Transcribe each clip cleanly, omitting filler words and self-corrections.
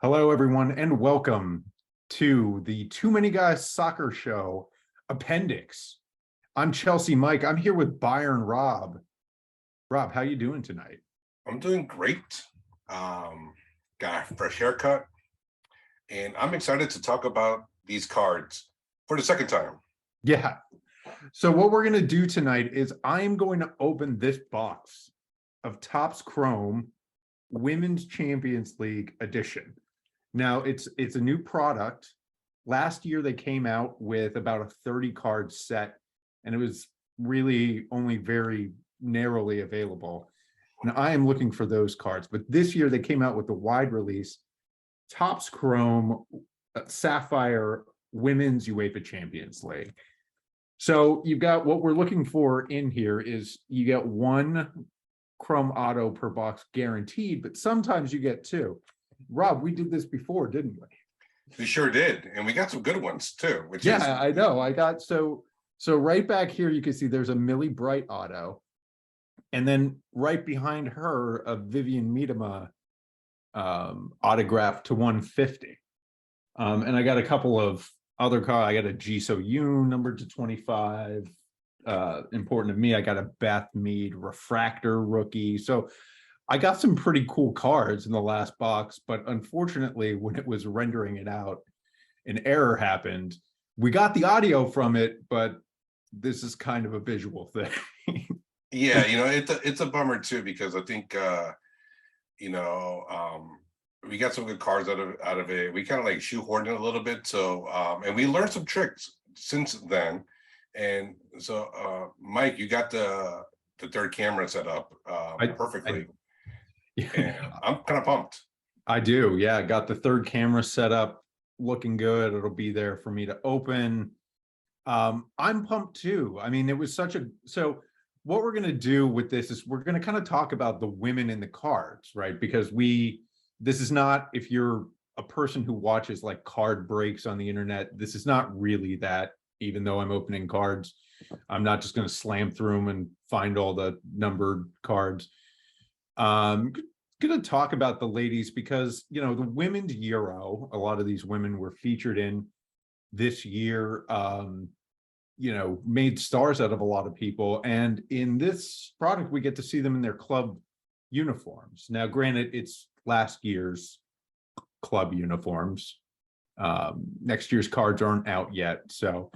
Hello, everyone, and welcome to the Too Many Guys Soccer Show Appendix. I'm Chelsea Mike. I'm here with Bayern Rob. Rob, how you doing tonight? I'm doing great. Got a fresh haircut, and I'm excited to talk about these cards for the second time. Yeah. So what we're going to do tonight is I'm going to open this box of Topps Chrome Women's Champions League edition. Now, it's a new product. Last year, they came out with about a 30 card set, and it was really only very narrowly available. And I am looking for those cards. But this year, they came out with the wide release Topps Chrome Sapphire Women's UEFA Champions League. So you've got what we're looking for in here is you get one Chrome Auto per box guaranteed, but sometimes you get two. Rob, we did this before, didn't we? We sure did, and we got some good ones too. I know. I got so right back here, you can see there's a Millie Bright auto, and then right behind her, a Vivian Miedema autograph to 150. And I got a couple of other cards. I got a Jisoo Yoon numbered to 25. Important to me, I got a Beth Mead refractor rookie. So I got some pretty cool cards in the last box, but unfortunately, when it was rendering it out, an error happened. We got the audio from it, but this is kind of a visual thing. Yeah, it's a bummer too, because I think we got some good cards out of it. We kind of like shoehorned it a little bit. So and we learned some tricks since then. And so Mike, you got the third camera set up perfectly. And I'm kind of pumped. I do. Yeah, I got the third camera set up, looking good. It'll be there for me to open. I'm pumped too. I mean, it was so what we're going to do with this is we're going to kind of talk about the women in the cards, right? Because this is not, if you're a person who watches like card breaks on the internet, this is not really that. Even though I'm opening cards, I'm not just going to slam through them and find all the numbered cards. Going to talk about the ladies because, the women's Euro, a lot of these women were featured in this year, made stars out of a lot of people. And in this product, we get to see them in their club uniforms. Now, granted, it's last year's club uniforms. Next year's cards aren't out yet. So,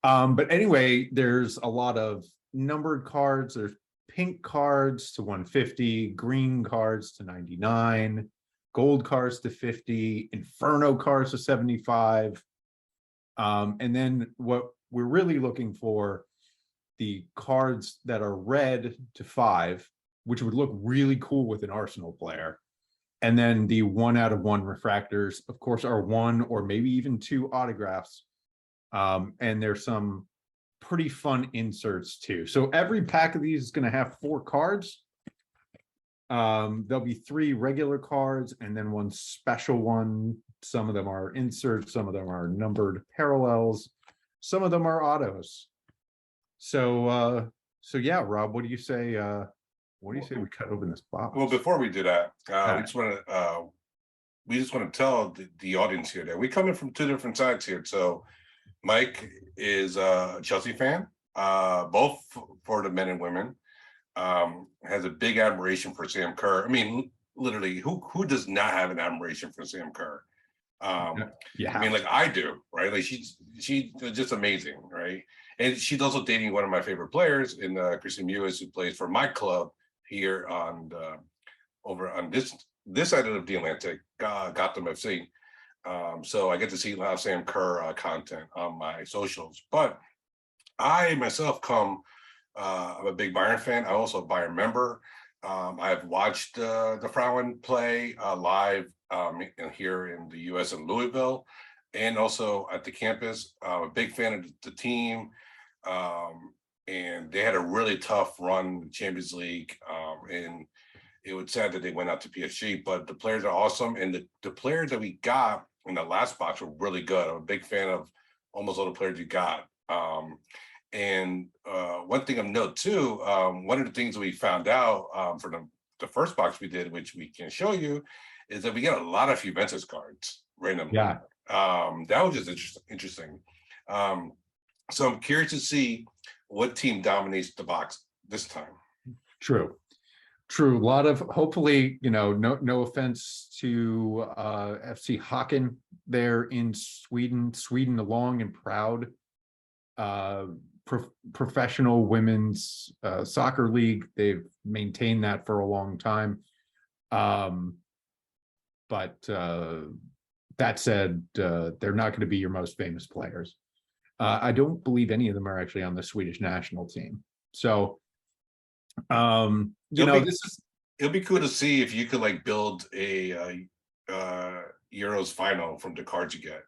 but anyway, there's a lot of numbered cards. There's pink cards to 150, green cards to 99, gold cards to 50, Inferno cards to 75. And then what we're really looking for, the cards that are red to 5, which would look really cool with an Arsenal player. And then the 1 out of 1 refractors, of course, are 1 or maybe even 2 autographs. And there's some pretty fun inserts too. So every pack of these is going to have 4 cards. There'll be 3 regular cards and then 1 special one. Some of them are inserts, some of them are numbered parallels, some of them are autos. So yeah, Rob, what do you say? What do you say we cut open this box? Well, before we do that, we just want to tell the audience here that we come in from 2 different sides here. So Mike is a Chelsea fan, both for the men and women. Has a big admiration for Sam Kerr. I mean, literally, who does not have an admiration for Sam Kerr? Yeah. I mean, like I do, right? Like she's just amazing, right? And she's also dating one of my favorite players in Christian Mewis, who plays for my club here on over on this side of the Atlantic, Gotham FC. So I get to see a lot of Sam Kerr content on my socials. But I myself I'm a big Bayern fan. I'm also a Bayern member. I've watched the Frauen play live here in the U.S. in Louisville, and also at the campus. I'm a big fan of the team, and they had a really tough run in the Champions League, and it was sad that they went out to PSG, but the players are awesome, and the players that we got in the last box were really good. I'm a big fan of almost all the players you got. And one thing of note too, one of the things that we found out for the the first box we did, which we can show you, is that we got a lot of Juventus cards randomly. Yeah. That was just interesting. So I'm curious to see what team dominates the box this time. True. True. A lot of, hopefully, no offense to FC Haken there in Sweden. Sweden, the long and proud professional women's soccer league. They've maintained that for a long time. But that said, they're not going to be your most famous players. I don't believe any of them are actually on the Swedish national team. So, it'll be cool to see if you could like build a Euros final from the cards you get.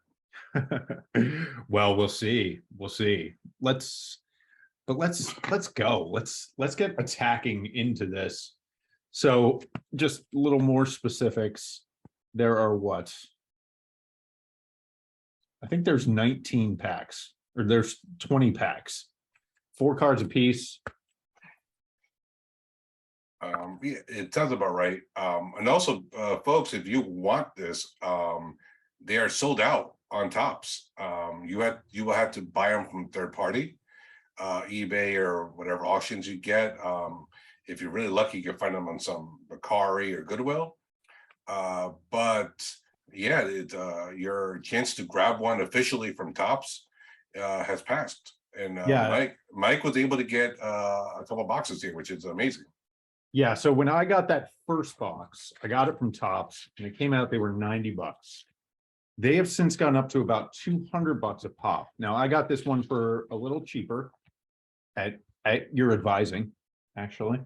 Well, we'll see. Let's go. Let's get attacking into this. So just a little more specifics. There are what? I think there's 19 packs, or there's 20 packs, 4 cards apiece. Yeah, it sounds about right. And also, folks, if you want this, they are sold out on Tops. You will have to buy them from third party, eBay or whatever auctions you get. If you're really lucky, you can find them on some Mercari or Goodwill. But yeah, your chance to grab one officially from Tops has passed. And Mike was able to get a couple boxes here, which is amazing. Yeah, so when I got that first box, I got it from Tops, and it came out they were $90. They have since gone up to about $200 a pop. Now I got this one for a little cheaper at your advising, actually.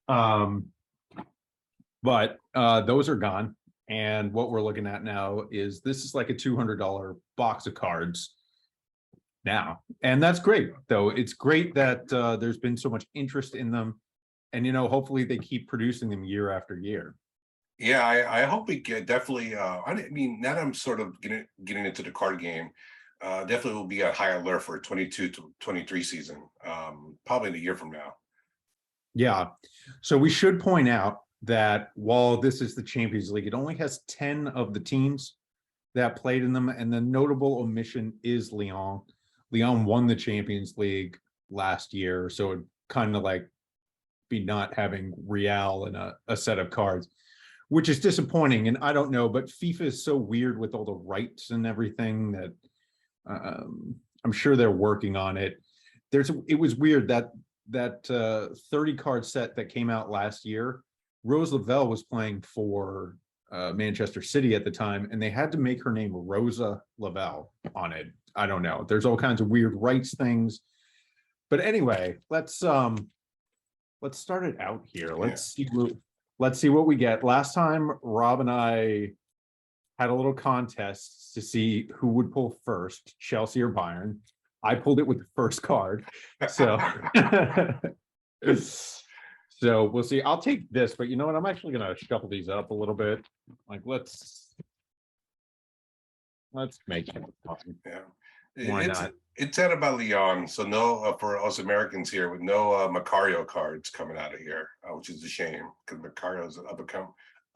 But those are gone. And what we're looking at now is this is like a $200 box of cards now. And that's great, though. It's great that there's been so much interest in them. And, hopefully they keep producing them year after year. Yeah, I hope we get definitely. I mean, now that I'm sort of getting into the card game, definitely will be a high alert for 22 to 23 season, probably in a year from now. Yeah. So we should point out that while this is the Champions League, it only has 10 of the teams that played in them. And the notable omission is Lyon. Lyon won the Champions League last year. So it kind of like be not having Real in a set of cards, which is disappointing. And I don't know, but FIFA is so weird with all the rights and everything that I'm sure they're working on it. It was weird that 30 card set that came out last year. Rose Lavelle was playing for Manchester City at the time, and they had to make her name Rosa Lavelle on it. I don't know. There's all kinds of weird rights things. But anyway, let's start it out here. Let's see what we get. Last time Rob and I had a little contest to see who would pull first, Chelsea or Bayern. I pulled it with the first card. So so we'll see. I'll take this, but you know what? I'm actually gonna shuffle these up a little bit. Like let's make it fun. Yeah. Why not? It's said about Lyon, so no for us Americans here with no Macario cards coming out of here, which is a shame because Macario's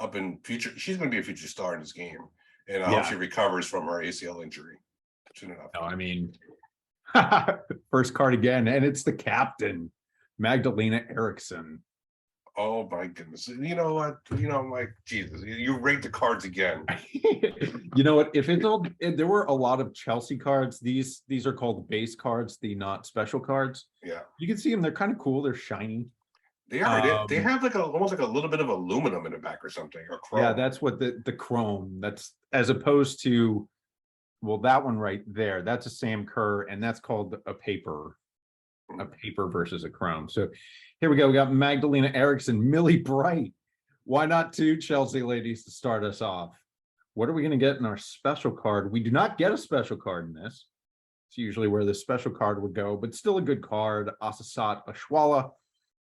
up in future. She's going to be a future star in this game, and I hope she recovers from her ACL injury soon enough. No, I mean, first card again, and it's the captain, Magdalena Eriksson. Oh my goodness! You know what? Like Jesus, you rate the cards again. You know what? If there were a lot of Chelsea cards, these are called base cards, the not special cards. Yeah, you can see them. They're kind of cool. They're shiny. They are. They have like almost like a little bit of aluminum in the back or something, or chrome. Yeah, that's what the chrome. That's as opposed to, well, that one right there. That's a Sam Kerr, and that's called a paper versus a chrome. So here we go. We got Magdalena Eriksson, Millie Bright. Why not 2 Chelsea ladies to start us off? What are we going to get in our special card? We do not get a special card in this. It's usually where the special card would go, but still a good card. Asasat Ashwala,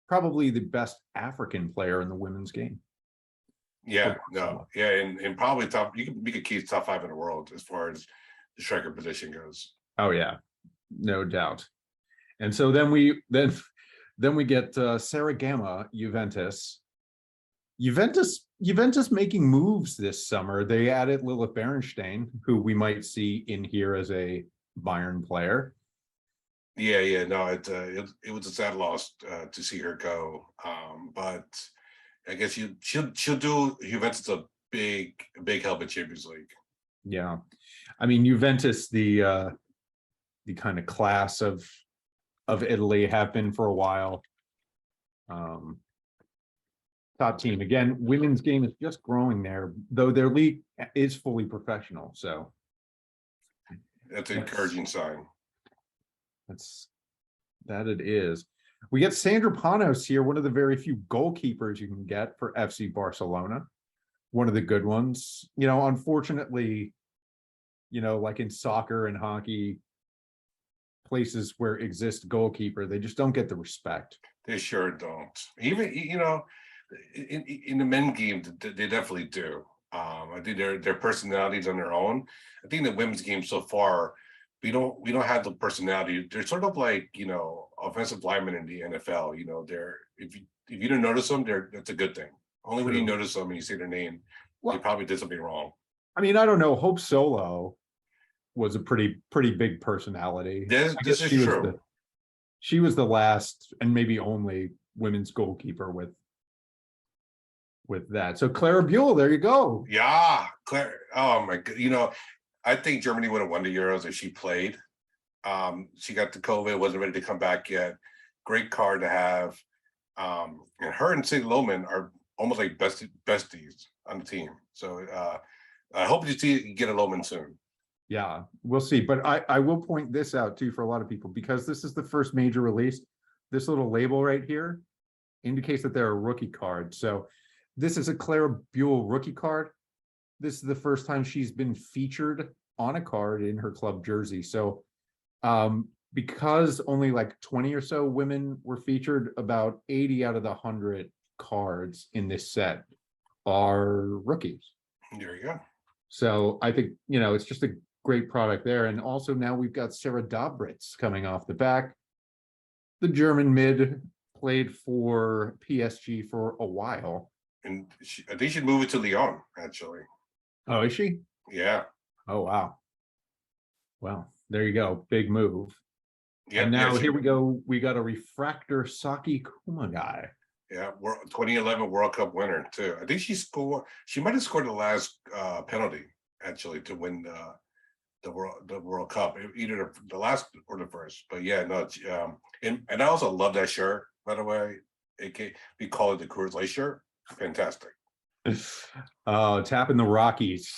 probably the best African player in the women's game. Yeah, and probably top. We could keep top 5 in the world as far as the striker position goes. Oh yeah, no doubt. And so then we get Sarah Gamma, Juventus. Juventus making moves this summer. They added Lilith Berenstein, who we might see in here as a Bayern player. Yeah, no, it was a sad loss to see her go. But I guess she'll do Juventus a big help in Champions League. Yeah, I mean Juventus, the kind of class of Italy, have been for a while. Top team again. Women's game is just growing there, though their league is fully professional. So That's an encouraging sign. That it is. We get Sandra Panos here, one of the very few goalkeepers you can get for FC Barcelona. One of the good ones. Unfortunately, like in soccer and hockey, places where exist goalkeeper, they just don't get the respect. They sure don't. Even in the men game, they definitely do. I think their personalities on their own. I think the women's game so far, we don't have the personality. They're sort of like offensive linemen in the NFL. They're if you don't notice them, that's a good thing. Only when you notice them and you say their name, they probably did something wrong. I mean, I don't know. Hope Solo was a pretty big personality. This is true. She was the last and maybe only women's goalkeeper with that. So Clara Buell, there you go. Yeah, Claire. Oh my god. I think Germany would have won the Euros if she played. She got the COVID, wasn't ready to come back yet. Great card to have. And her and St. Lohman are almost like besties on the team. So I hope you get a Lohman soon. Yeah, we'll see. But I will point this out too for a lot of people, because this is the first major release. This little label right here indicates that they're a rookie card. So this is a Clara Buell rookie card. This is the first time she's been featured on a card in her club jersey. So because only like 20 or so women were featured, about 80 out of the 100 cards in this set are rookies. There you go. So I think, it's just a great product there. And also now we've got Sarah Dobritz coming off the back. The German mid played for PSG for a while. And I think she'd move it to Lyon, actually. Oh, is she? Yeah. Oh, wow. Well, there you go. Big move. Yeah. And now here we go. We got a refractor Saki Kumagai. Yeah, 2011 World Cup winner too. I think she might have scored the last penalty actually to win the World Cup, either the last or the first. But yeah, no. And I also love that shirt, by the way. We call it the Coors Light shirt. Fantastic. Tapping the Rockies.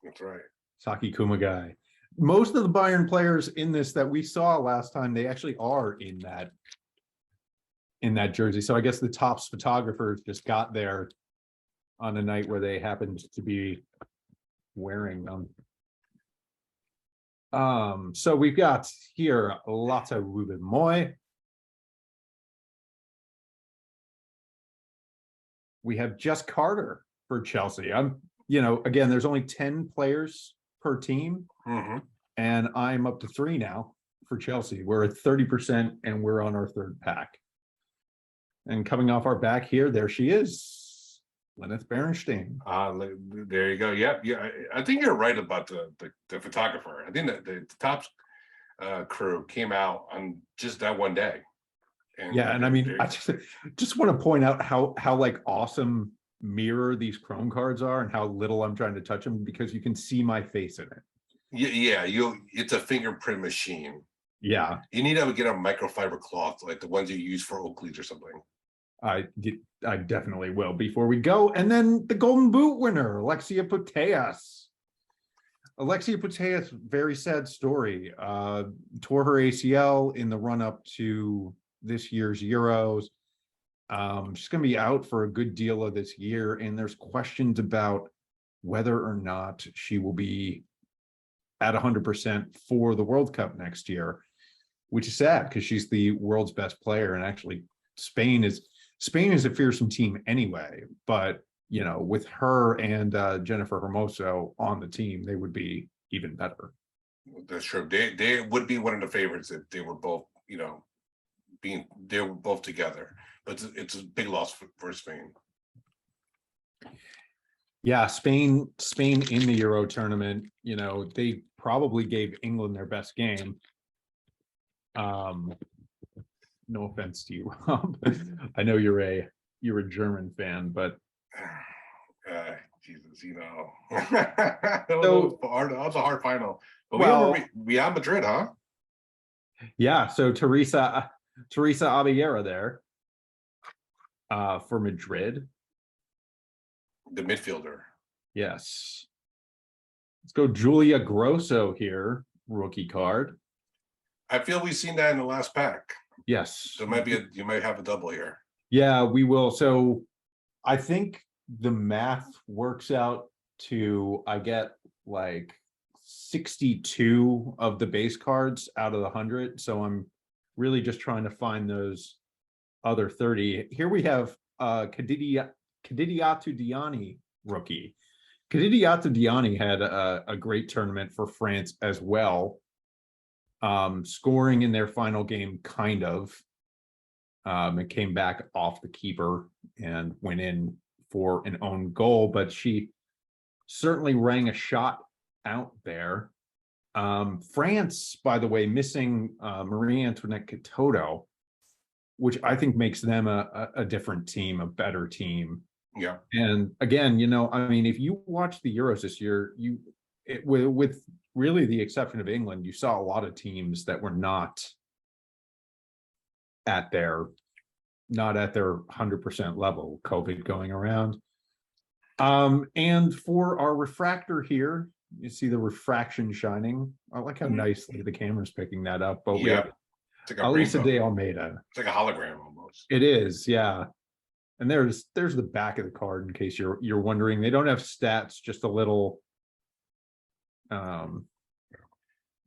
That's right. Saki Kumagai. Most of the Bayern players in this that we saw last time, they actually are in that jersey. So I guess the Topps photographers just got there on a night where they happened to be wearing them. So we've got here Lotte Ruben Moy. We have Jess Carter for Chelsea. Again, there's only 10 players per team. Mm-hmm. And I'm up to 3 now for Chelsea. We're at 30% and we're on our third pack. And coming off our back here, there she is, Lilith Berenstein. There you go. Yep. Yeah. I think you're right about the photographer. I think that the Topps crew came out on just that one day. And I mean, I just want to point out how like awesome mirror these Chrome cards are and how little I'm trying to touch them, because you can see my face in it. Yeah, it's a fingerprint machine. Yeah. You need to get a microfiber cloth, like the ones you use for Oakleys or something. I definitely will before we go. And then the Golden Boot winner, Alexia Putellas. Alexia Putellas, very sad story. Tore her ACL in the run-up to this year's Euros. She's going to be out for a good deal of this year, and there's questions about whether or not she will be at 100% for the World Cup next year, which is sad because she's the world's best player. And actually Spain is a fearsome team anyway, but with her and Jennifer Hermoso on the team, they would be even better. That's true. They would be one of the favorites if they were both, they were both together. But it's a big loss for Spain. Yeah, Spain in the Euro tournament, they probably gave England their best game. No offense to you, Rob. I know you're a German fan, but Jesus, that was a hard final. But we have Madrid, huh? Yeah, so Teresa Abellera there for Madrid. The midfielder. Yes. Let's go Julia Grosso here, rookie card. I feel we've seen that in the last pack. Yes. There might you might have a double here. Yeah, we will. So I think the math works out to I get like 62 of the base cards out of the 100. So I'm really just trying to find those other 30. Here we have Kadidiatu Diani rookie. Kadidiatu Diani had a great tournament for France as well. Scoring in their final game, kind of. It came back off the keeper and went in for an own goal, but she certainly rang a shot out there. France, by the way, missing Marie Antoinette Katoto, which I think makes them a different team, a better team. Yeah. And again, if you watch the Euros this year, with really the exception of England, you saw a lot of teams that were not at their 100% level, COVID going around. And for our refractor here, you see the refraction shining. I like how nicely the camera's picking that up. But we have Elisa de Almeida. It's like a hologram almost. It is, yeah. And there's the back of the card in case you're wondering. They don't have stats, just a little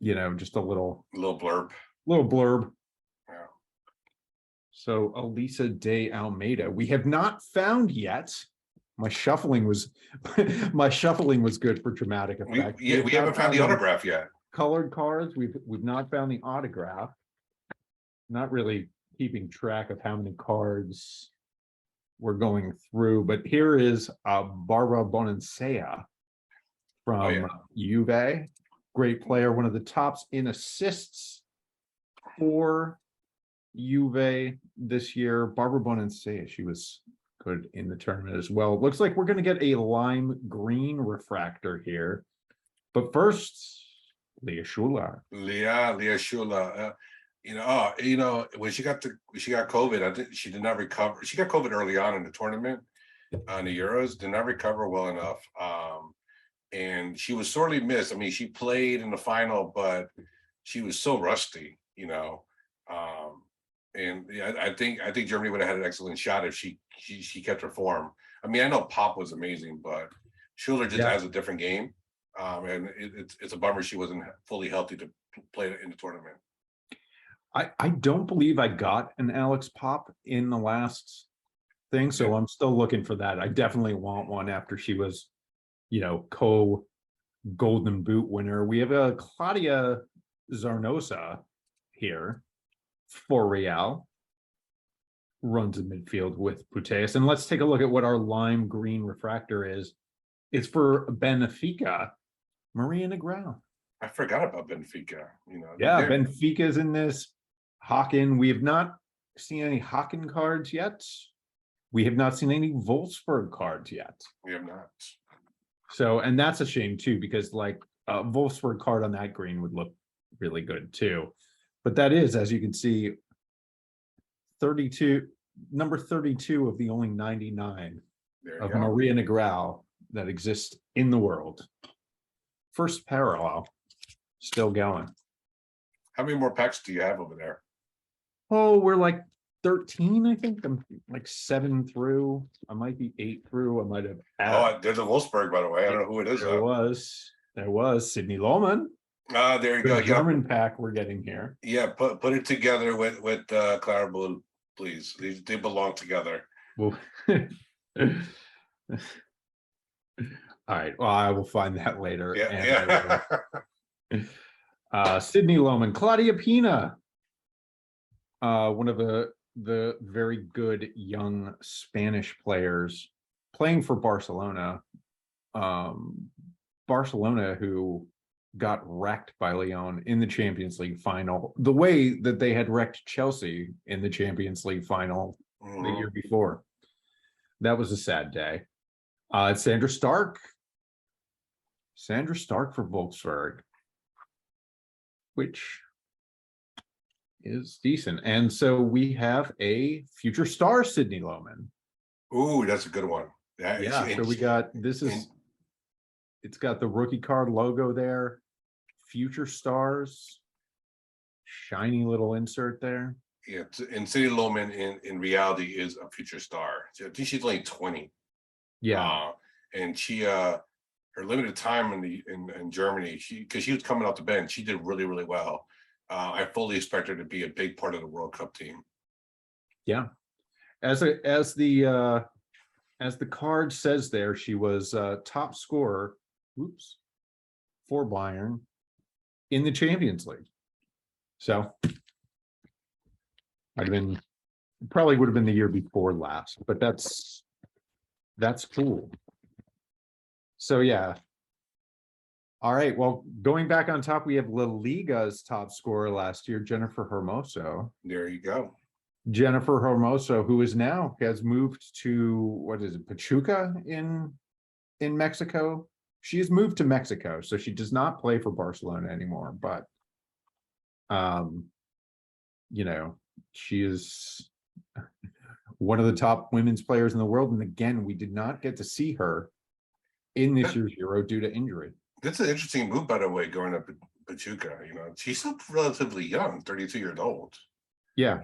just a little blurb. Yeah. So Elisa de Almeida, we have not found yet. My shuffling was good for dramatic effect. We haven't found the autograph yet. Colored cards, we've not found the autograph. Not really keeping track of how many cards we're going through, but here is Barbara Bonansea from Juve. Great player, one of the tops in assists for Juve this year. Barbara Bonansea, she was good in the tournament as well. Looks like we're going to get a lime green refractor here. But first, Leah Schuler. Leah Schuler. When she got COVID, I think she did not recover. She got COVID early on in the tournament, on the Euros, did not recover well enough. And she was sorely missed. I mean, she played in the final, but she was so rusty, and I think Germany would have had an excellent shot if she kept her form. I mean, I know Pop was amazing, but Schuler just has a different game. And it's a bummer she wasn't fully healthy to play in the tournament. I don't believe I got an Alex Pop in the last thing, so I'm still looking for that. I definitely want one after she was, co-Golden Boot winner. We have a Claudia Zarnosa here for Real. Runs in midfield with Puteas. And let's take a look at what our lime green refractor is. It's for Benfica, Maria Negrão. I forgot about Benfica. Yeah, Benfica's in this. Haken, we have not seen any Haken cards yet. We have not seen any Wolfsburg cards yet. We have not. So, and that's a shame too, because like a Wolfsburg card on that green would look really good too. But that is, as you can see, number 32 of the only 99 of Maria Negrão that exists in the world. First parallel, still going. How many more packs do you have over there? Oh, we're like 13, I think. I'm like 7 through. I might be 8 through. I might have. There's a Wolfsburg, by the way. I don't know who it is. There was Sidney Lohman. There you go. German pack we're getting here. Yeah, put it together with Clara Bull, please. They belong together. Well, all right. Well, I will find that later. Yeah. Sidney Lohman, Claudia Pina, one of the very good young Spanish players playing for Barcelona. Barcelona, who got wrecked by Lyon in the Champions League final, the way that they had wrecked Chelsea in the Champions League final the year before. That was a sad day. Sandra Stark for Wolfsburg, which is decent. And so we have a future star, Sydney Lohman. Ooh, that's a good one. Yeah, so we got, it's got the rookie card logo there, future stars, shiny little insert there. Yeah, and Cindy Lohman in reality is a future star. I think she's only 20. Yeah. And she her limited time in Germany, because she was coming off the bench, she did really, really well. I fully expect her to be a big part of the World Cup team. Yeah. As the card says there, she was top scorer, for Bayern in the Champions League. So probably would have been the year before last, but that's cool. So yeah. All right. Well, going back on top, we have La Liga's top scorer last year, Jennifer Hermoso. There you go. Jennifer Hermoso, who has moved to, what is it, Pachuca in Mexico. She has moved to Mexico, so she does not play for Barcelona anymore, but she is one of the top women's players in the world. And again, we did not get to see her in this year's Euro due to injury. That's an interesting move, by the way, going up Pachuca. She's still relatively young, 32 years old. Yeah.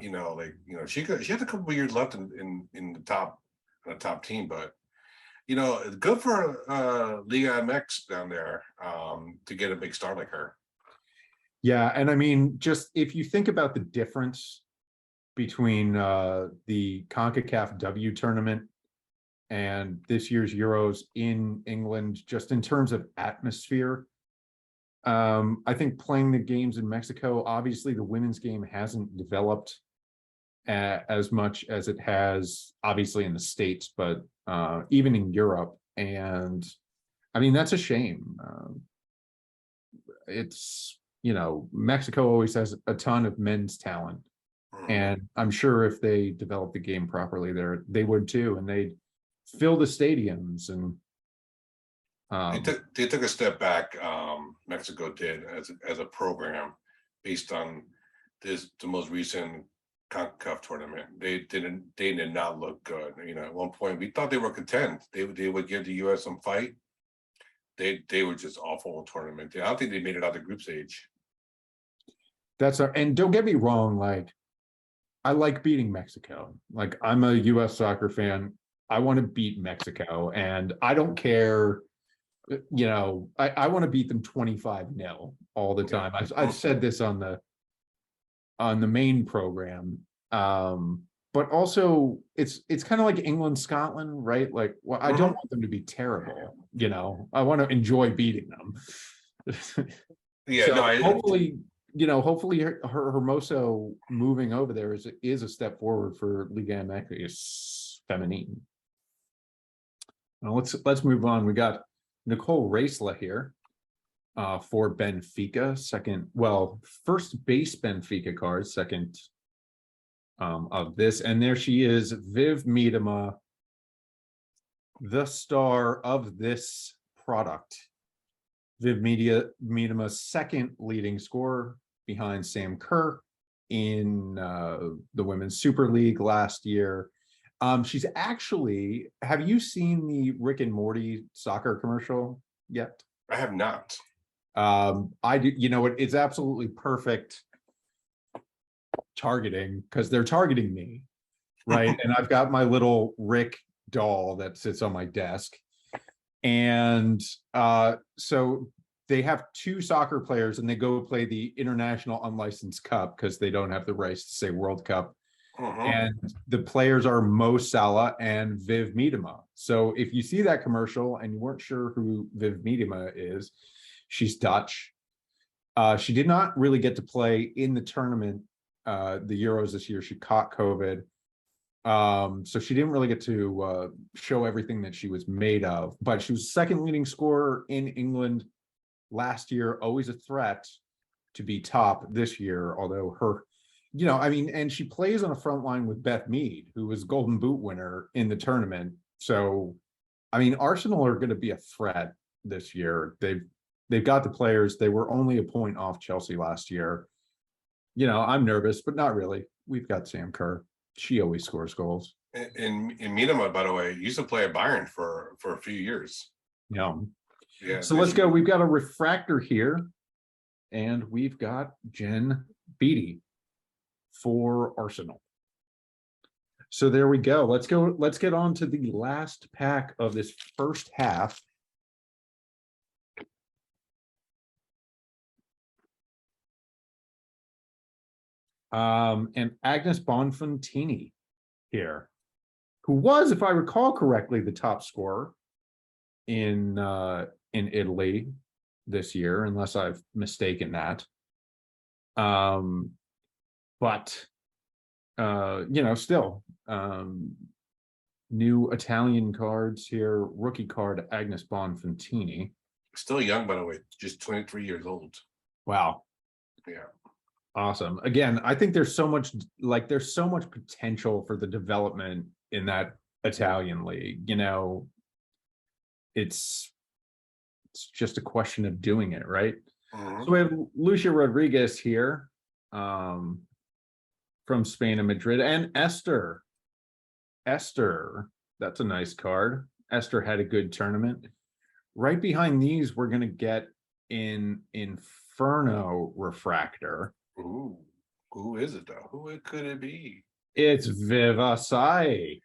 She had a couple of years left in the top team, but good for Liga MX down there to get a big star like her. Yeah, and I mean, just if you think about the difference between the CONCACAF W tournament and this year's Euros in England, just in terms of atmosphere, I think playing the games in Mexico, obviously the women's game hasn't developed as much as it has obviously in the States, but even in Europe. And I mean, that's a shame. It's, Mexico always has a ton of men's talent. And I'm sure if they developed the game properly there, they would too. And they'd fill the stadiums. And they took a step back. Mexico did as a program based on the most recent CONCACAF tournament. They did not look good. At one point we thought they were content. They would give the US some fight. They were just awful in tournament. I don't think they made it out the group stage. And don't get me wrong, I like beating Mexico. I'm a US soccer fan. I want to beat Mexico, and I don't care. I want to beat them 25-0 all the time. I've said this on the main program. But also it's kind of like England, Scotland, right? I don't want them to be terrible. I want to enjoy beating them. Yeah, so hopefully Hermoso moving over there is a step forward for Liga MX Feminine. Now let's move on. We got Nicole Racela here for Benfica, first base Benfica card, second of this. And there she is, Viv Miedema, the star of this product. Viv Miedema's second leading scorer behind Sam Kerr in the Women's Super League last year. She's actually, have you seen the Rick and Morty soccer commercial yet? I have not. I do. It's absolutely perfect targeting, because they're targeting me, right? And I've got my little Rick doll that sits on my desk. And so they have two soccer players, and they go play the International Unlicensed Cup because they don't have the rights to say World Cup. And the players are Mo Salah and Viv Miedema. So if you see that commercial and you weren't sure who Viv Miedema is, she's Dutch. She did not really get to play in the tournament, the Euros this year. She caught COVID. So she didn't really get to show everything that she was made of, but she was second leading scorer in England last year, always a threat to be top this year, although her, I mean, and she plays on a front line with Beth Mead, who was Golden Boot winner in the tournament. So, I mean, Arsenal are going to be a threat this year. They've got the players. They were only a point off Chelsea last year. I'm nervous, but not really. We've got Sam Kerr. She always scores goals. And Minama, by the way, used to play at Bayern for a few years. Yeah. Yeah. So let's go. We've got a refractor here, and we've got Jen Beattie for Arsenal. So there we go. Let's go. Let's get on to the last pack of this first half. And Agnes Bonfantini here, who was, if I recall correctly, the top scorer in Italy this year, unless I've mistaken that. But still, new Italian cards here. Rookie card, Agnes Bonfantini. Still young, by the way, just 23 years old. Wow. Yeah. Awesome. Again, I think there's so much potential for the development in that Italian league. It's just a question of doing it, right? Mm-hmm. So we have Lucia Rodriguez here, from Spain and Madrid, and Esther. Esther, that's a nice card. Esther had a good tournament. Right behind these, we're going to get in Inferno Refractor. Ooh, who is it though? Who could it be? It's Vivasai,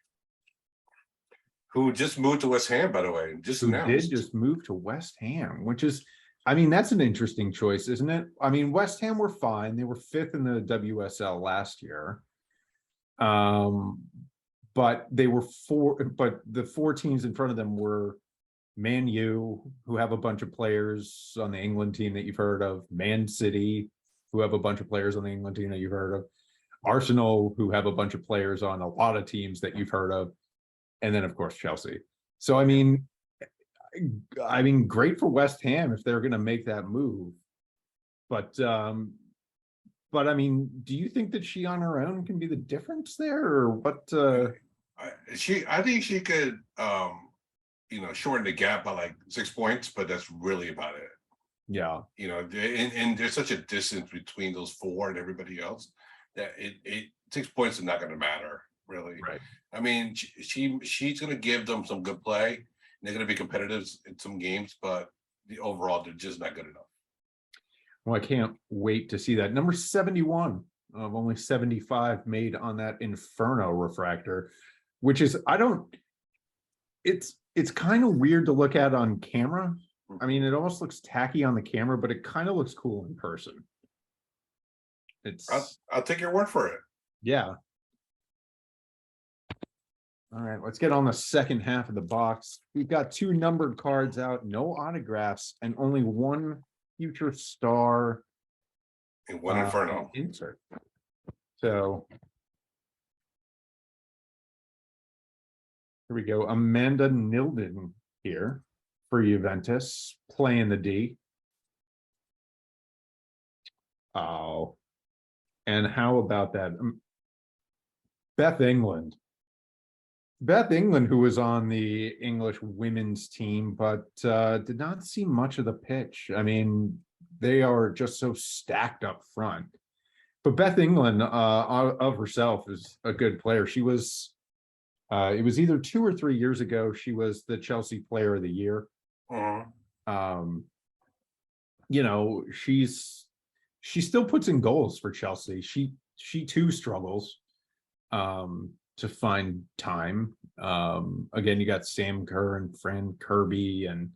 who just moved to West Ham, by the way. Just announced. Did just move to West Ham, which is, I mean, that's an interesting choice, isn't it? I mean, West Ham were fine. They were 5th in the WSL last year. But they were but the 4 teams in front of them were Man U, who have a bunch of players on the England team that you've heard of, Man City, who have a bunch of players on the England team that you've heard of, Arsenal, who have a bunch of players on a lot of teams that you've heard of, and then of course Chelsea. So I mean, great for West Ham if they're going to make that move. But I mean, do you think that she on her own can be the difference there, or what? I think she could, shorten the gap by like 6 points, but that's really about it. Yeah. And there's such a distance between those 4 and everybody else that it 6 points is not going to matter, really. Right. I mean, she's going to give them some good play. They're going to be competitive in some games, but overall, they're just not good enough. Well, I can't wait to see that. Number 71 of only 75 made on that Inferno Refractor, which is, it's kind of weird to look at on camera. I mean, it almost looks tacky on the camera, but it kind of looks cool in person. I'll take your word for it. Yeah. All right, let's get on the second half of the box. We've got 2 numbered cards out, no autographs, and only 1 future star and 1 Inferno insert. So here we go. Amanda Nilden here for Juventus, playing the D. Oh, and how about that? Beth England. Beth England, who was on the English women's team, but did not see much of the pitch. I mean, they are just so stacked up front. But Beth England of herself is a good player. She was, it was either 2 or 3 years ago, she was the Chelsea Player of the Year. Mm-hmm. She still puts in goals for Chelsea. She too struggles to find time. Again, you got Sam Kerr and Fran Kirby and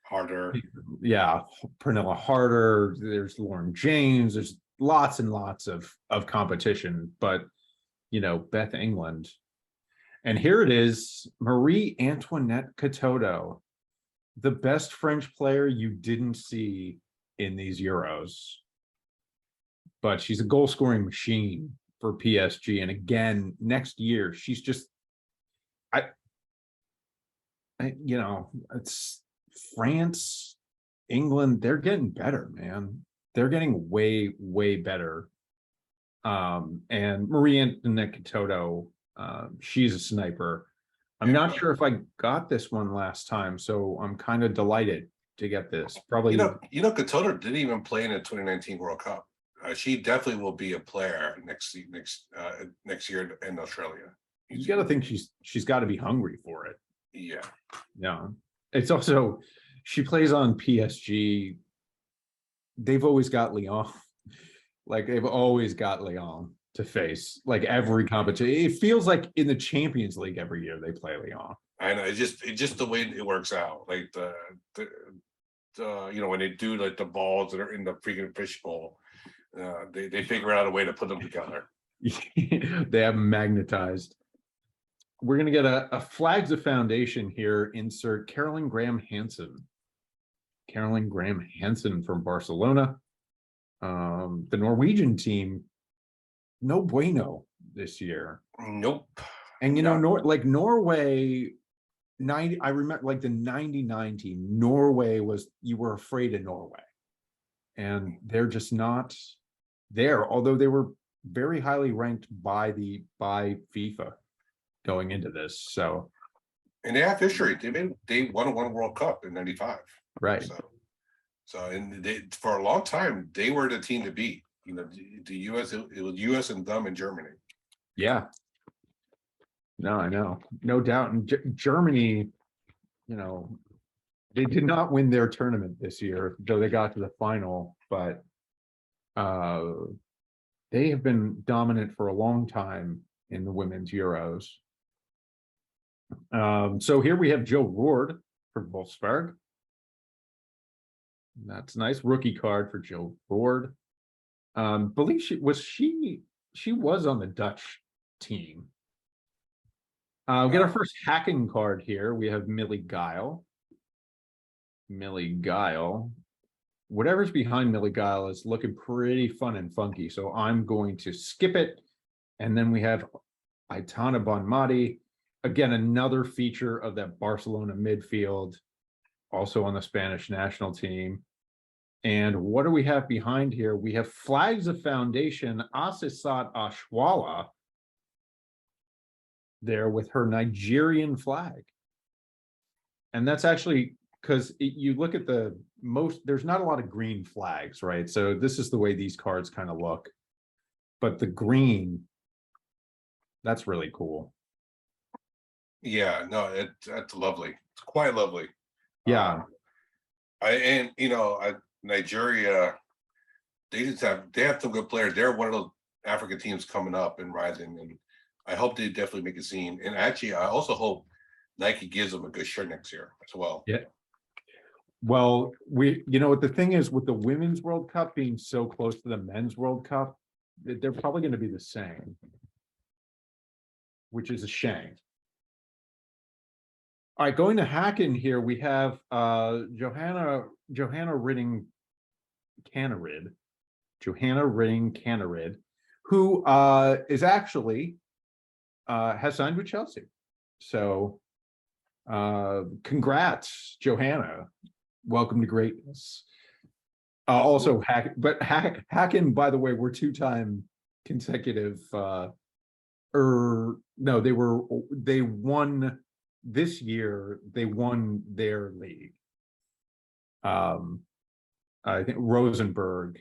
Harder. Yeah, Pernilla Harder. There's Lauren James. There's lots and lots of competition, but Beth England. And here it is, Marie Antoinette Katoto, the best French player you didn't see in these Euros. But she's a goal-scoring machine. for PSG. And again, next year, she's just, it's France, England, they're getting better, man. They're getting way, way better. And Marie Antoinette Katoto, she's a sniper. I'm not sure if I got this one last time, so I'm kind of delighted to get this. Probably, Katoto didn't even play in the 2019 World Cup. She definitely will be a player next year in Australia. You got to think she's got to be hungry for it. Yeah. Yeah. It's also, she plays on PSG. They've always got Lyon. Like they've always got Lyon to face, like every competition. It feels like in the Champions League every year they play Lyon. I know, it's just the way it works out. Like the when they do like the balls that are in the freaking fishbowl, they figure out a way to put them together. They have magnetized. We're gonna get a flags of foundation here. Insert Caroline Graham Hansen. Caroline Graham Hansen from Barcelona. The Norwegian team, no bueno this year. Nope. And Norway, 90. I remember like the 99 team. Norway was, you were afraid of Norway, and they're just not there. Although they were very highly ranked by FIFA going into this. So, and they have history. They won one World Cup in '95. Right. So and they, for a long time, they were the team to beat. The U.S. It was U.S. and them in Germany. Yeah. No, I know, no doubt. And Germany, they did not win their tournament this year, though they got to the final. But they have been dominant for a long time in the women's Euros. So here we have Joe Roord for Wolfsburg. That's nice. Rookie card for Joe Roord. Believe she was on the Dutch team. We get our first hacking card here. We have Millie Guile. Millie Guile. Whatever's behind Millie Guile is looking pretty fun and funky, so I'm going to skip it. And then we have Aitana Bonmati. Again, another feature of that Barcelona midfield, also on the Spanish national team. And what do we have behind here? We have flags of foundation, Asisat Ashwala, there with her Nigerian flag. And that's actually because you look at there's not a lot of green flags, right? So this is the way these cards kind of look. But the green, that's really cool. Yeah, no, that's lovely. It's quite lovely. Yeah. Nigeria, they have some good players. They're one of those African teams coming up and rising, and I hope they definitely make a scene. And actually, I also hope Nike gives them a good shirt next year as well. Yeah. Well, what the thing is with the Women's World Cup being so close to the Men's World Cup, they're probably going to be the same, which is a shame. All right, going to Hacken here, we have Johanna Riding Canarid. Johanna Riding Canarid, who is actually has signed with Chelsea. So congrats, Johanna. Welcome to greatness. Also, Hacken, by the way, were two-time consecutive they won this year. They won their league. I think Rosenborg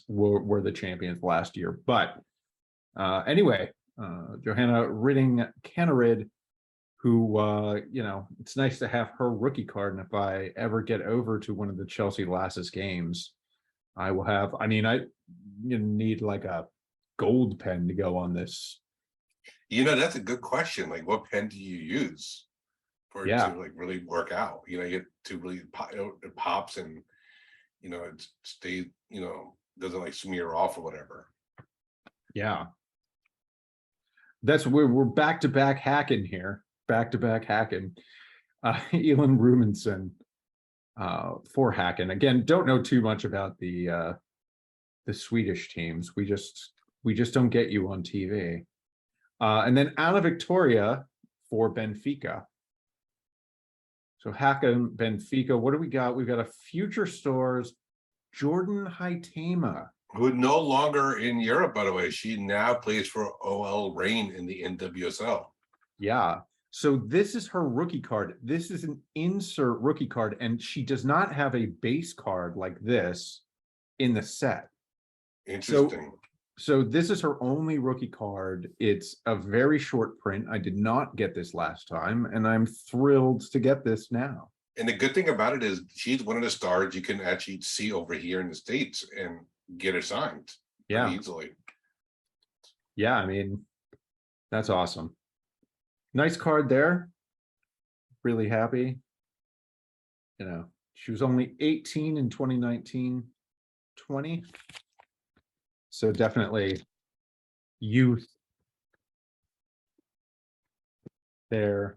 were the champions last year. But anyway, Johanna Riding Canarid, who it's nice to have her rookie card. And if I ever get over to one of the Chelsea Lasses games, I will have. I need like a gold pen to go on this. That's a good question. Like, what pen do you use for it to like really work out? You get to really it pops and it stays. Doesn't like smear off or whatever. Yeah, that's where we're back to back hacking here. Back to back hacking. Elin Rumenson for hacking. Again, don't know too much about the Swedish teams. We just We just don't get you on TV. And then Anna Victoria for Benfica. So Hacken, Benfica, what do we got? We've got a Future Stars, Jordan Haitema. Who no longer in Europe, by the way. She now plays for OL Reign in the NWSL. Yeah. So this is her rookie card. This is an insert rookie card, and she does not have a base card like this in the set. Interesting. So this is her only rookie card. It's a very short print. I did not get this last time, and I'm thrilled to get this now. And the good thing about it is she's one of the stars you can actually see over here in the States and get her signed easily. Yeah, I mean, that's awesome. Nice card there. Really happy. You know, she was only 18 in 2019, 20. So definitely youth there.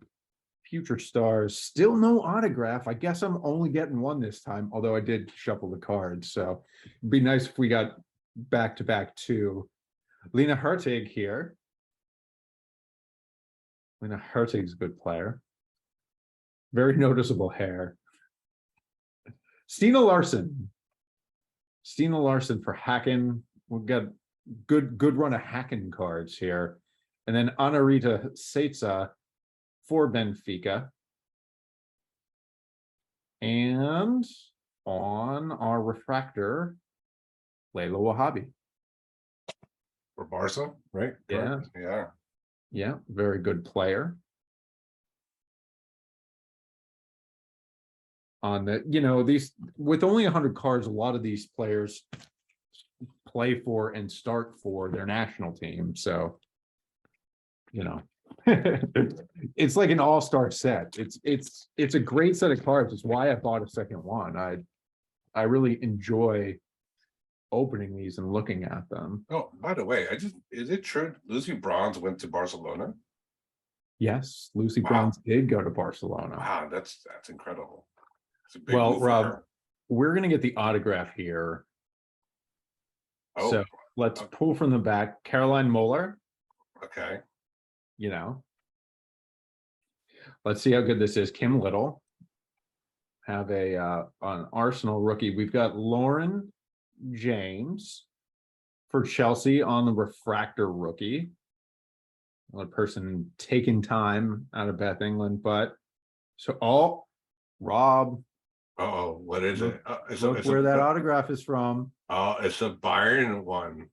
Future Stars, still no autograph. I guess I'm only getting one this time, although I did shuffle the cards. So it'd be nice if we got back-to-back two. Lena Hartig here. Lena Hartig's a good player. Very noticeable hair. Stina Larson. Stina Larson for Hacken. We've got good run of Hacken cards here. And then Anarita Seitza for Benfica. And on our refractor, Layla Wahhabi. For Barca, right? Yeah. Yeah. Yeah, very good player. On the, you know, these with only 100 cards, a lot of these players play for and start for their national team. So, you know, it's like an all-star set. It's a great set of cards. It's why I bought a second one. I really enjoy opening these and looking at them. Oh, by the way, is it true Lucy Bronze went to Barcelona? Yes, Lucy Bronze did go to Barcelona. Wow, that's incredible. It's a big Well, move for Rob, her. we're gonna get the autograph here. Oh, So let's pull from the back. Caroline Moeller, okay. you know. Let's see how good this is. Kim Little. Have an Arsenal rookie. We've got Lauren James for Chelsea on the refractor rookie. Another person taking time out of Beth England, but so Rob. Uh-oh, what is it? Look where that autograph is from. Oh, it's a Bayern one.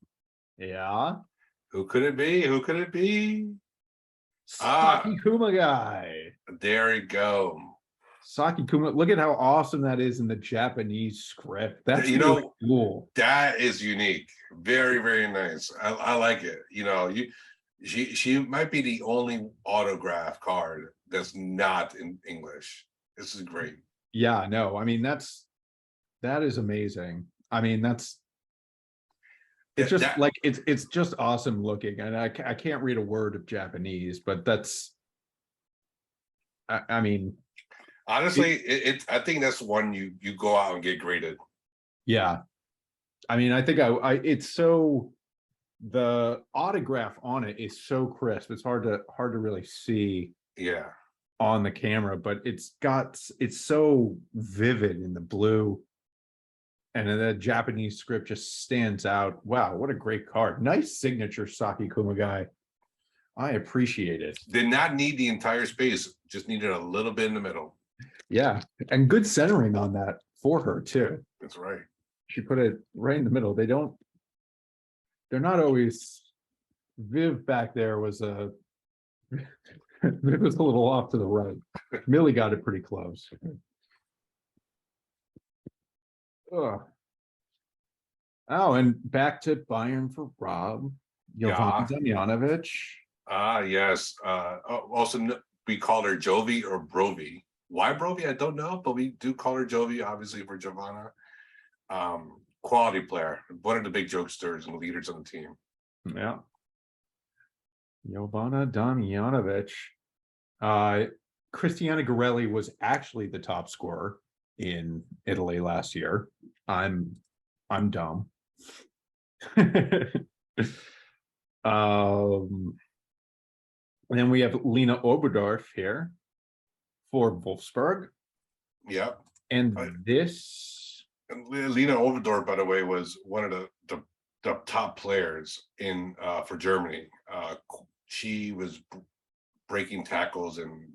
Yeah. Who could it be? Who could it be? Saki Kumagai. There you go. Saki Kuma. Look at how awesome that is in the Japanese script. That's really cool. That is unique. Very, very nice. I like it. You know, she might be the only autograph card that's not in English. This is great. Yeah, no, I mean that is amazing. I mean it's just like it's just awesome looking, and I can't read a word of Japanese, but that's I mean honestly I think that's one you go out and get graded. Yeah, I mean I think it's so, the autograph on it is so crisp. It's hard to really see. Yeah. On the camera, but it's so vivid in the blue, and then the Japanese script just stands out. Wow, what a great card. Nice signature, Saki Kumagai. I appreciate it. Did not need the entire space, just needed a little bit in the middle. Yeah, and good centering on that for her too. That's right. She put it right in the middle. They're not always. Viv back there was it was a little off to the right. Millie got it pretty close. Ugh. Oh, and back to Bayern for Rob. Jovana Damjanovic. Yes. Also, we call her Jovi or Brovi. Why Brovi? I don't know, but we do call her Jovi, obviously, for Jovana. Quality player. One of the big jokesters and leaders on the team. Yeah. Jovana Damjanovic. Cristiana Garelli was actually the top scorer in Italy last year. I'm dumb. And then we have Lena Oberdorf here for Wolfsburg. Yeah. And this, And Lena Overdorf, by the way, was one of the top players in for Germany. She was breaking tackles and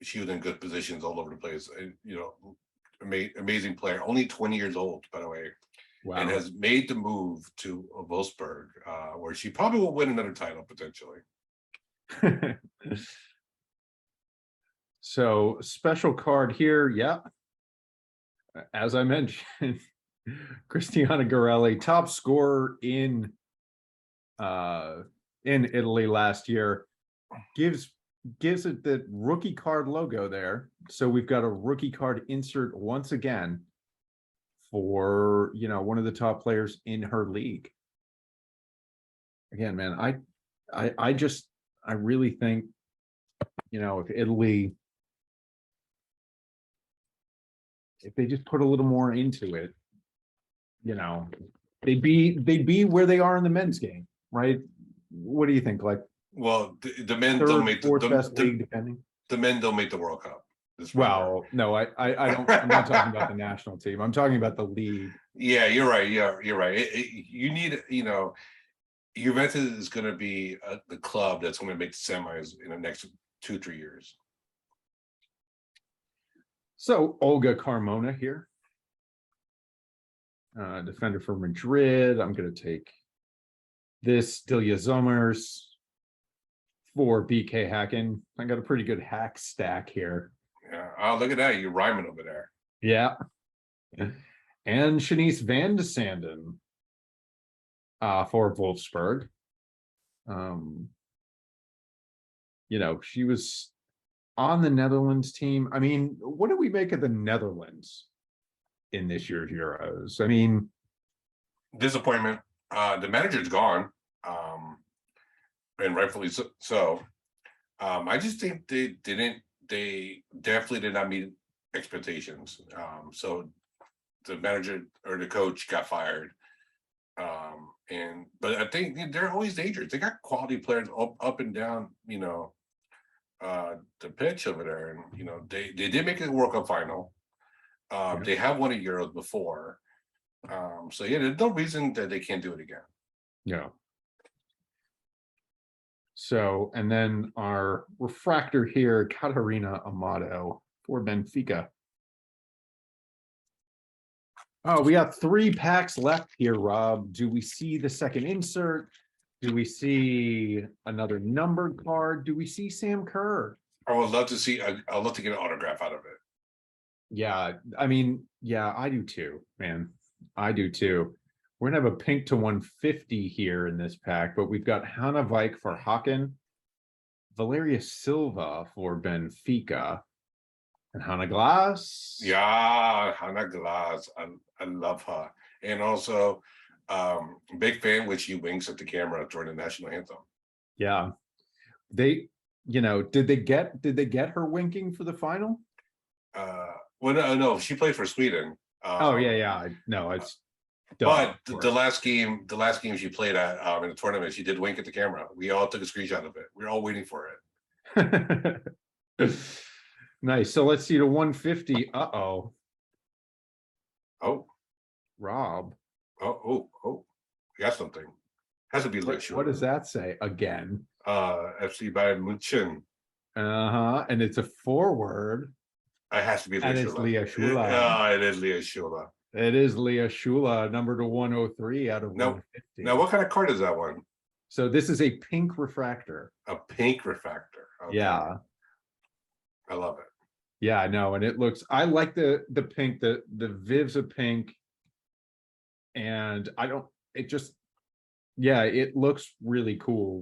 she was in good positions all over the place. And, amazing player. Only 20 years old, by the way, and wow. has made the move to Wolfsburg, where she probably will win another title potentially. So special card here. Yeah. As I mentioned, Cristiano Garelli, top scorer in Italy last year, gives it the rookie card logo there. So we've got a rookie card insert once again for, one of the top players in her league. Again, man, I really think, if Italy, if they just put a little more into it, they'd be where they are in the men's game, right? What do you think? Like, well, the men third, don't make fourth best league, depending. The men don't make the World Cup. Well, no, I don't. I'm not talking about the national team. I'm talking about the league. Yeah, you're right. Yeah, you're right. You need, Juventus is going to be the club that's going to make the semis in the next 2-3 years. So Olga Carmona here, defender for Madrid. I'm going to take this Delia Zomers for BK Hacken. I got a pretty good hack stack here. Yeah. Oh, look at that. You're rhyming over there. Yeah. And Shanice Van de Sanden for Wolfsburg. She was on the Netherlands team. I mean, what do we make of the Netherlands in this year's Euros? I mean, disappointment. The manager's gone, and rightfully so. I just think they definitely did not meet expectations. So the manager or the coach got fired. But I think they're always dangerous. They got quality players up and down, the pitch over there. And, they did make a World Cup final. They have won a Euros before. So yeah, there's no reason that they can't do it again. Yeah. So, and then our refractor here, Catarina Amato for Benfica. Oh, we got 3 packs left here, Rob. Do we see the second insert? Do we see another numbered card? Do we see Sam Kerr? I would love to see. I'd love to get an autograph out of it. Yeah, I mean, yeah, I do too, man. I do too. We're gonna have a pink to 150 here in this pack, but we've got Hannah Vijk for Haken, Valeria Silva for Benfica, and Hannah Glass. Yeah, Hannah Glass. I love her. And also, big fan when she winks at the camera during the national anthem. Yeah. They, did they get her winking for the final? Well, no, she played for Sweden. Oh yeah. No, it's but the last game she played at in the tournament, she did wink at the camera. We all took a screenshot of it. We were all waiting for it. Nice. So let's see the 150. Uh-oh. Oh. Rob. Oh. We got something. Has to be What does that say again? FC Bayern München. And it's a forward. It has to be and it's Leah Shula. Yeah, it is Leah Shula. It is Leah Shula, number to 103 out of 150. Now, what kind of card is that one? So this is a pink refractor. A pink refractor. Okay. Yeah. I love it. Yeah, I know. And it looks, I like the pink, the Viv's a pink. And it looks really cool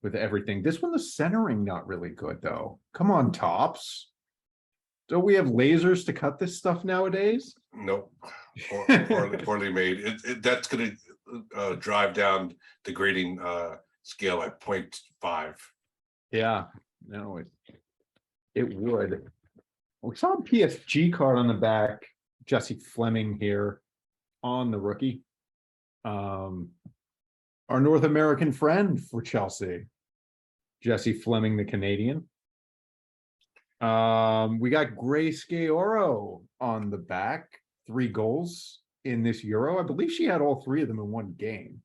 with everything. This one, the centering, not really good though. Come on, Tops. Don't we have lasers to cut this stuff nowadays? Nope. Poorly made. That's going to drive down the grading scale at 0.5. Yeah, no, it would. We saw a PSG card on the back. Jesse Fleming here on the rookie. our North American friend for Chelsea, Jesse Fleming, the Canadian. We got Grace Gaoro on the back, 3 goals in this Euro. I believe she had all 3 of them in one game.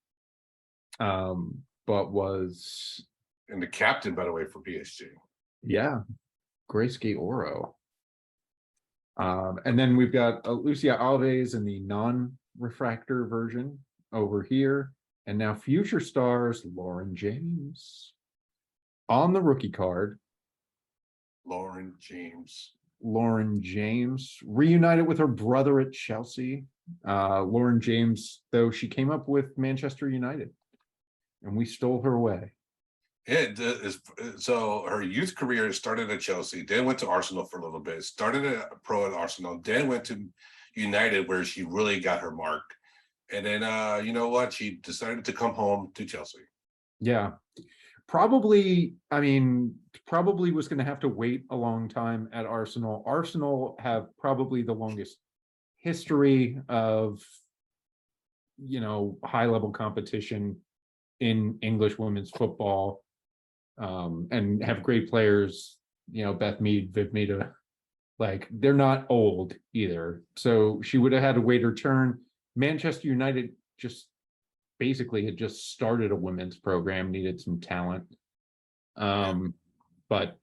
But was And the captain, by the way, for PSG. yeah, Grace Gaoro. And then we've got Lucia Alves in the non-refractor version over here. And now future stars, Lauren James on the rookie card. Lauren James. Lauren James reunited with her brother at Chelsea. Lauren James, though, she came up with Manchester United and we stole her away. So her youth career started at Chelsea, then went to Arsenal for a little bit, started a pro at Arsenal, then went to United where she really got her mark. And then, you know what? She decided to come home to Chelsea. Yeah. Probably was going to have to wait a long time at Arsenal. Arsenal have probably the longest history of, high level competition in English women's football, and have great players, Beth Mead, Viv Mead, like they're not old either. So she would have had to wait her turn. Manchester United just basically had just started a women's program, needed some talent. But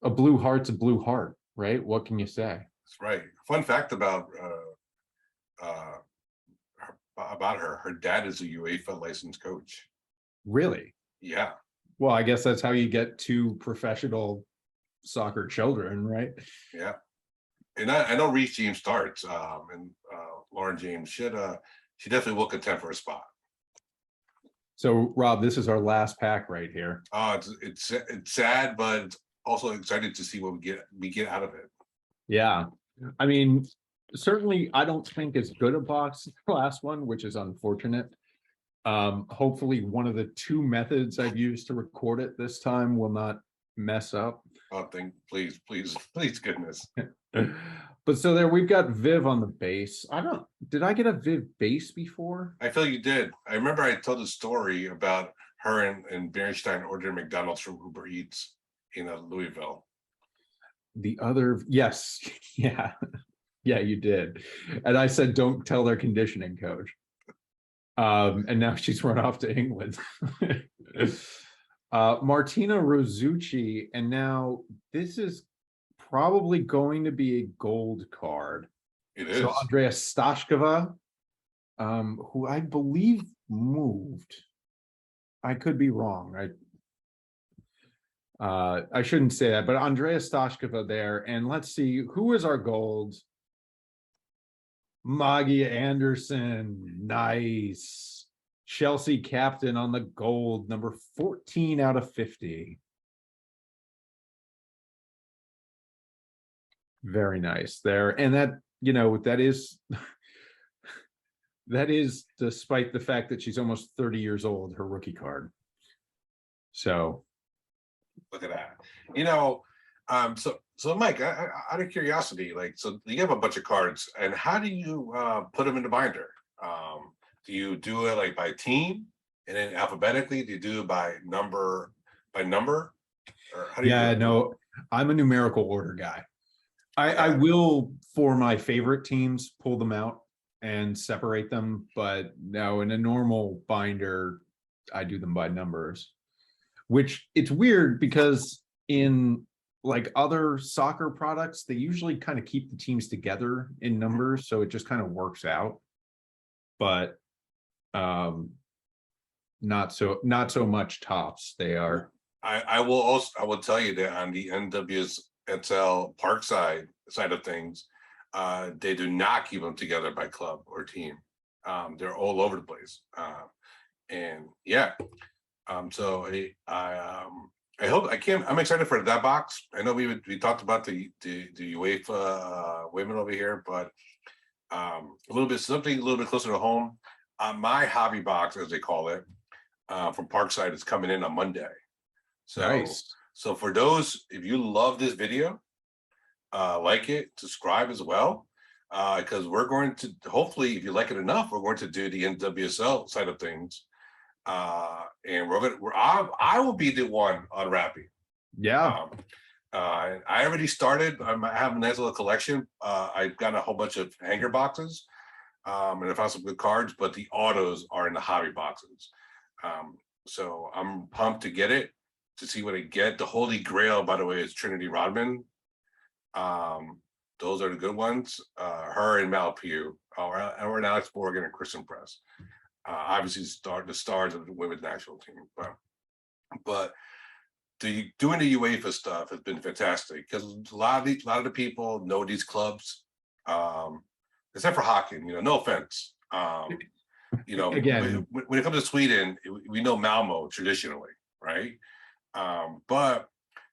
a blue heart's a blue heart, right? What can you say? That's right. Fun fact about her dad is a UEFA licensed coach. Really? Yeah. Well, I guess that's how you get 2 professional soccer children, right? Yeah. And I know Reece James starts, and Lauren James she definitely will contend for a spot. So, Rob, this is our last pack right here. It's sad, but also excited to see what we get out of it. Yeah, I mean, certainly, I don't think as good a box as the last one, which is unfortunate. Hopefully, one of the 2 methods I've used to record it this time will not mess up. Oh, please, goodness. But so there, we've got Viv on the base. Did I get a Viv base before? I feel you did. I remember I told a story about her and Bernstein ordering McDonald's from Uber Eats in Louisville. Yes, yeah, you did. And I said, don't tell their conditioning coach. And now she's run off to England. Martina Rosucci, and now this is probably going to be a gold card. It is. So Andrea Stashkova, who I believe moved. I could be wrong. I shouldn't say that, but Andrea Stashkova there. And let's see, who is our gold? Maggie Anderson. Nice. Chelsea captain on the gold, number 14 out of 50. Very nice there. And that, that is despite the fact that she's almost 30 years old, her rookie card. So look at that. So Mike, out of curiosity, so you have a bunch of cards, and how do you put them in the binder? Do you do it like by team and then alphabetically? Do you do it by number? Or how do you do it? No, I'm a numerical order guy. I will, for my favorite teams, pull them out and separate them, but no, in a normal binder, I do them by numbers, which it's weird because in like other soccer products, they usually kind of keep the teams together in numbers, so it just kind of works out. But not so much tops. They are. I will tell you that on the NWSL Parkside side of things, they do not keep them together by club or team. They're all over the place. And yeah, so I'm excited for that box. I know we talked about the UEFA women over here, but something a little bit closer to home. My hobby box, as they call it, from Parkside is coming in on Monday. So Nice. So for those, if you love this video, like it, subscribe as well, because we're going to, hopefully, if you like it enough, we're going to do the NWSL side of things And I will be the one unwrapping. Yeah. I already started. I have a nice little collection. I've got a whole bunch of hanger boxes, and I found some good cards, but the autos are in the hobby boxes. So I'm pumped to get it, to see what I get. The Holy Grail, by the way, is Trinity Rodman. Those are the good ones. Her and Mal Pugh, or and Alex Morgan and Kristen Press. Obviously, the stars of the women's national team, but doing the UEFA stuff has been fantastic, because a lot of the people know these clubs, except for hockey. No offense. Again, when it comes to Sweden, we know Malmo traditionally, right? But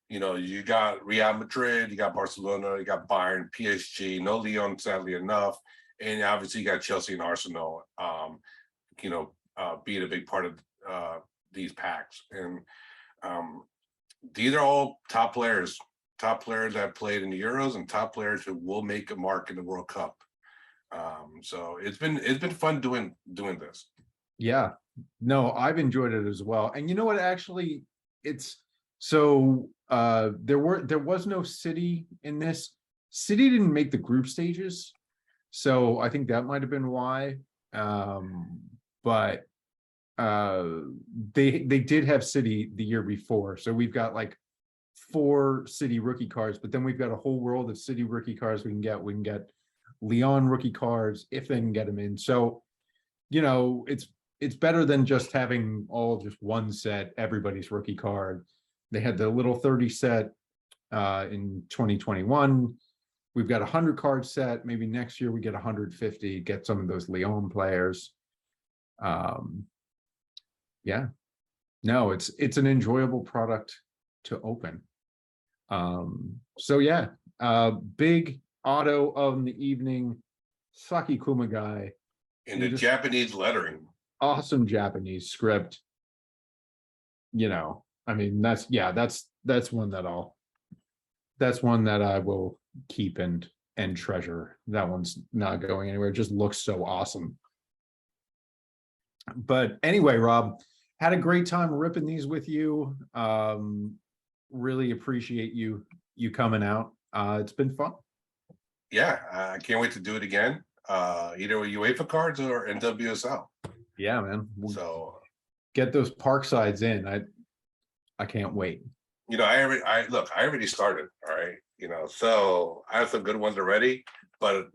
you got Real Madrid, you got Barcelona, you got Bayern, PSG, no Lyon, sadly enough, and obviously you got Chelsea and Arsenal. Being a big part of these packs, and these are all top players that played in the Euros, and top players who will make a mark in the World Cup. So it's been fun doing this. yeah, no, I've enjoyed it as well. And you know what, actually, it's so there was no City in this. City didn't make the group stages, so I think that might have been why. But they did have City the year before, so we've got like 4 City rookie cards, but then we've got a whole world of City rookie cards we can get Leon rookie cards if they can get them in. So it's better than just having all just one set, everybody's rookie card. They had the little 30 set in 2021. We've got 100 card set. Maybe next year we get 150, get some of those Leon players. Yeah, no, it's an enjoyable product to open. So yeah, big auto of the evening, Saki Kumagai in the Japanese lettering. Awesome Japanese script. I mean, that's one that I will keep and treasure. That one's not going anywhere. It just looks so awesome. But anyway, Rob, had a great time ripping these with you. Really appreciate you coming out. It's been fun. Yeah, I can't wait to do it again. Either with UEFA cards or NWSL. Yeah, man. So get those Parksides in. I can't wait. I already started. All right. So I have some good ones already, but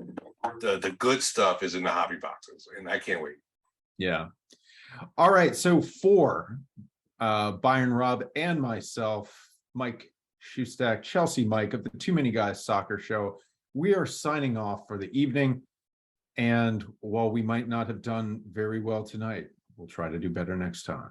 the good stuff is in the hobby boxes, and I can't wait. Yeah. All right. So for Bayern Rob and myself, Mike Shoestack, Chelsea Mike of the Too Many Guys Soccer Show, we are signing off for the evening. And while we might not have done very well tonight, we'll try to do better next time.